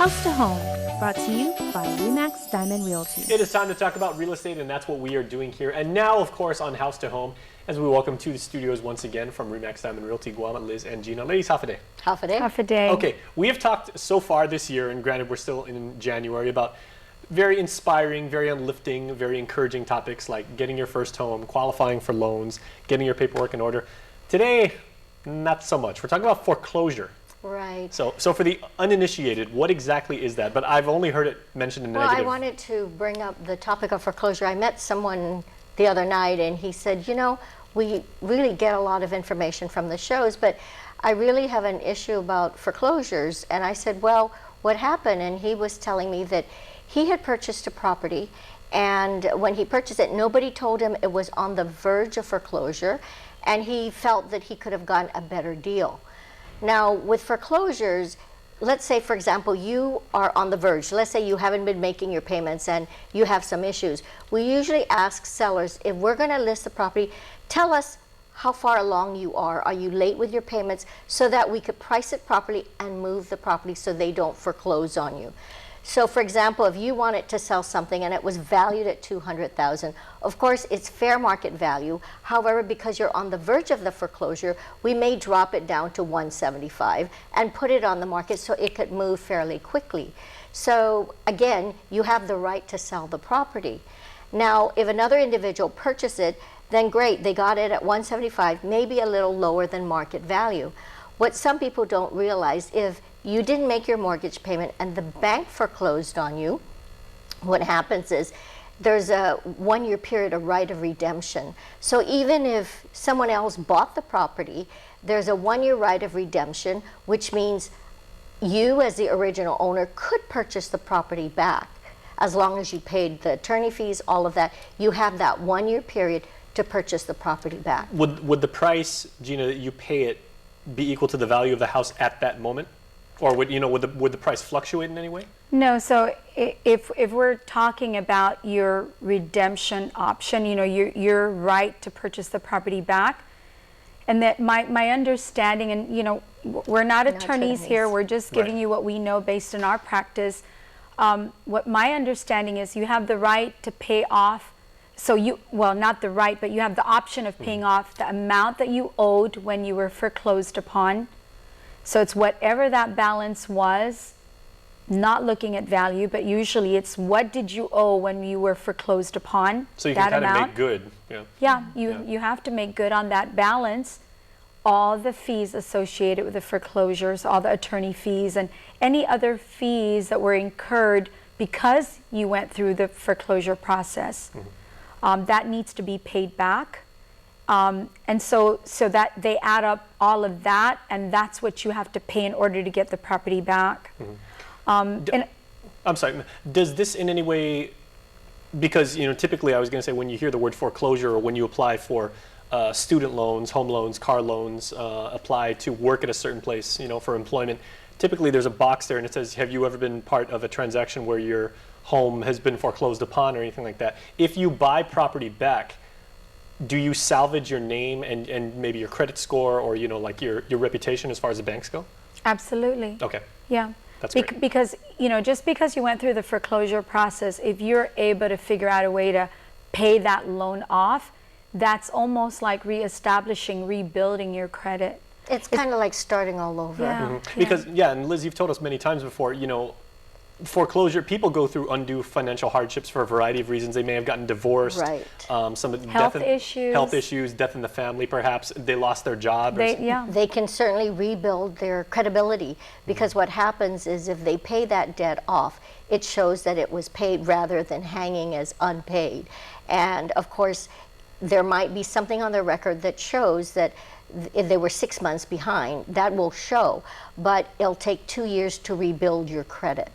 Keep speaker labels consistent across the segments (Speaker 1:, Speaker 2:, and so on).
Speaker 1: House to Home, brought to you by RE/MAX Diamond Realty.
Speaker 2: It is time to talk about real estate, and that's what we are doing here. And now, of course, on House to Home, as we welcome to the studios once again from RE/MAX Diamond Realty, Guam, Liz, and Gina. Ladies, half a day.
Speaker 3: Half a day.
Speaker 1: Half a day.
Speaker 2: Okay, we have talked so far this year, and granted we're still in January, about very inspiring, very uplifting, very encouraging topics like getting your first home, qualifying for loans, getting your paperwork in order. Today, not so much. We're talking about foreclosure.
Speaker 3: Right.
Speaker 2: So for the uninitiated, what exactly is that? But I've only heard it mentioned in negative.
Speaker 3: Well, I wanted to bring up the topic of foreclosure. I met someone the other night and he said, you know, we really get a lot of information from the shows, but I really have an issue about foreclosures. And I said, well, what happened? And he was telling me that he had purchased a property, and when he purchased it, nobody told him it was on the verge of foreclosure, and he felt that he could have gotten a better deal. Now, with foreclosures, let's say, for example, you are on the verge. Let's say you haven't been making your payments and you have some issues. We usually ask sellers, if we're going to list the property, tell us how far along you are. Are you late with your payments? So that we could price it properly and move the property so they don't foreclose on you. So, for example, if you wanted to sell something and it was valued at $200,000, of course, it's fair market value. However, because you're on the verge of the foreclosure, we may drop it down to $175 and put it on the market so it could move fairly quickly. So, again, you have the right to sell the property. Now, if another individual purchased it, then great, they got it at $175, maybe a little lower than market value. What some people don't realize, if you didn't make your mortgage payment and the bank foreclosed on you, what happens is there's a 1-year period of right of redemption. So even if someone else bought the property, there's a 1-year right of redemption, which means you as the original owner could purchase the property back as long as you paid the attorney fees, all of that. You have that 1-year period to purchase the property back.
Speaker 2: Would the price, Gina, that you pay it be equal to the value of the house at that moment? Or would the price fluctuate in any way?
Speaker 1: No, so if we're talking about your redemption option, you know, your right to purchase the property back, and that my understanding, and you know, we're not attorneys here, we're just giving you what we know based on our practice. What my understanding is, you have the right to pay off, well, not the right, but you have the option of paying off the amount that you owed when you were foreclosed upon. So it's whatever that balance was, not looking at value, but usually it's what did you owe when you were foreclosed upon.
Speaker 2: So you can kind of make good.
Speaker 1: Yeah, you have to make good on that balance. All the fees associated with the foreclosures, all the attorney fees, and any other fees that were incurred because you went through the foreclosure process. That needs to be paid back. And so that they add up all of that, and that's what you have to pay in order to get the property back. I'm
Speaker 2: sorry, does this in any way, because you know, typically I was going to say when you hear the word foreclosure or when you apply for student loans, home loans, car loans, apply to work at a certain place, you know, for employment, typically there's a box there and it says, have you ever been part of a transaction where your home has been foreclosed upon or anything like that? If you buy property back, do you salvage your name and maybe your credit score or, you know, like your reputation as far as the banks go?
Speaker 1: Absolutely.
Speaker 2: Okay.
Speaker 1: Yeah.
Speaker 2: That's great.
Speaker 1: Because, you know, just because you went through the foreclosure process, if you're able to figure out a way to pay that loan off, that's almost like reestablishing, rebuilding your credit.
Speaker 3: It's kind of like starting all over.
Speaker 1: Yeah.
Speaker 2: Because, and Liz, you've told us many times before, you know, foreclosure, people go through undue financial hardships for a variety of reasons. They may have gotten divorced,
Speaker 3: right.
Speaker 2: Some
Speaker 1: health issues,
Speaker 2: death in the family, perhaps they lost their job.
Speaker 3: They can certainly rebuild their credibility, because what happens is if they pay that debt off, it shows that it was paid rather than hanging as unpaid. And of course, there might be something on their record that shows that if they were 6 months behind, that will show, but it'll take 2 years to rebuild your credit.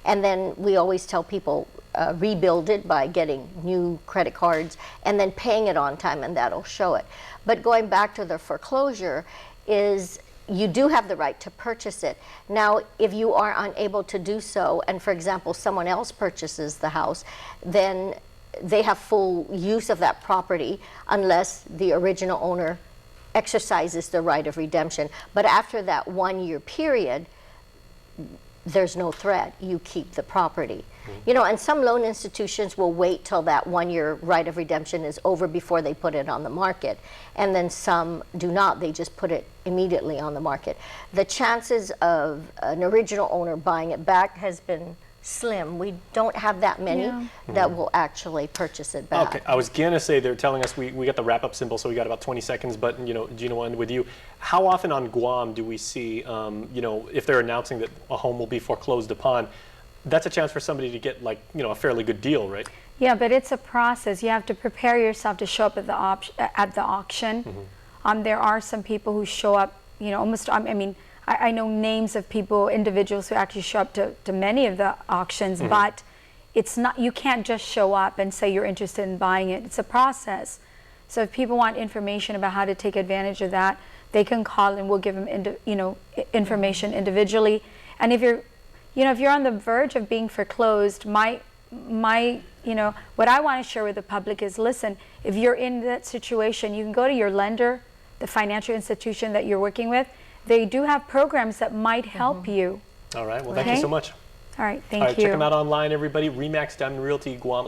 Speaker 3: And then we always tell people, rebuild it by getting new credit cards and then paying it on time, and that'll show it. But going back to the foreclosure, is you do have the right to purchase it. Now, if you are unable to do so, and for example, someone else purchases the house, then they have full use of that property unless the original owner exercises the right of redemption. But after that 1-year period, there's no threat, you keep the property. You know, and some loan institutions will wait till that 1-year right of redemption is over before they put it on the market. And then some do not, they just put it immediately on the market. The chances of an original owner buying it back has been slim. We don't have that many that will actually purchase it back.
Speaker 2: Okay, I was gonna say they're telling us we got the wrap up symbol, so we got about 20 seconds. But you know, Gina, I'll end with you. How often on Guam do we see, you know, if they're announcing that a home will be foreclosed upon, that's a chance for somebody to get like, you know, a fairly good deal, right?
Speaker 1: Yeah, but it's a process. You have to prepare yourself to show up at the auction. There are some people who show up, you know, almost. I mean, I know names of people, individuals who actually show up to many of the auctions, but it's not. You can't just show up and say you're interested in buying it. It's a process. So if people want information about how to take advantage of that, they can call and we'll give them, information individually. And if you're, you know, if you're on the verge of being foreclosed, what I want to share with the public is, listen, if you're in that situation, you can go to your lender, the financial institution that you're working with. They do have programs that might help you.
Speaker 2: All right, well, thank you so much.
Speaker 1: All right, thank
Speaker 2: All right,
Speaker 1: you.
Speaker 2: check them out online, everybody. Remax Diamond Realty Guam.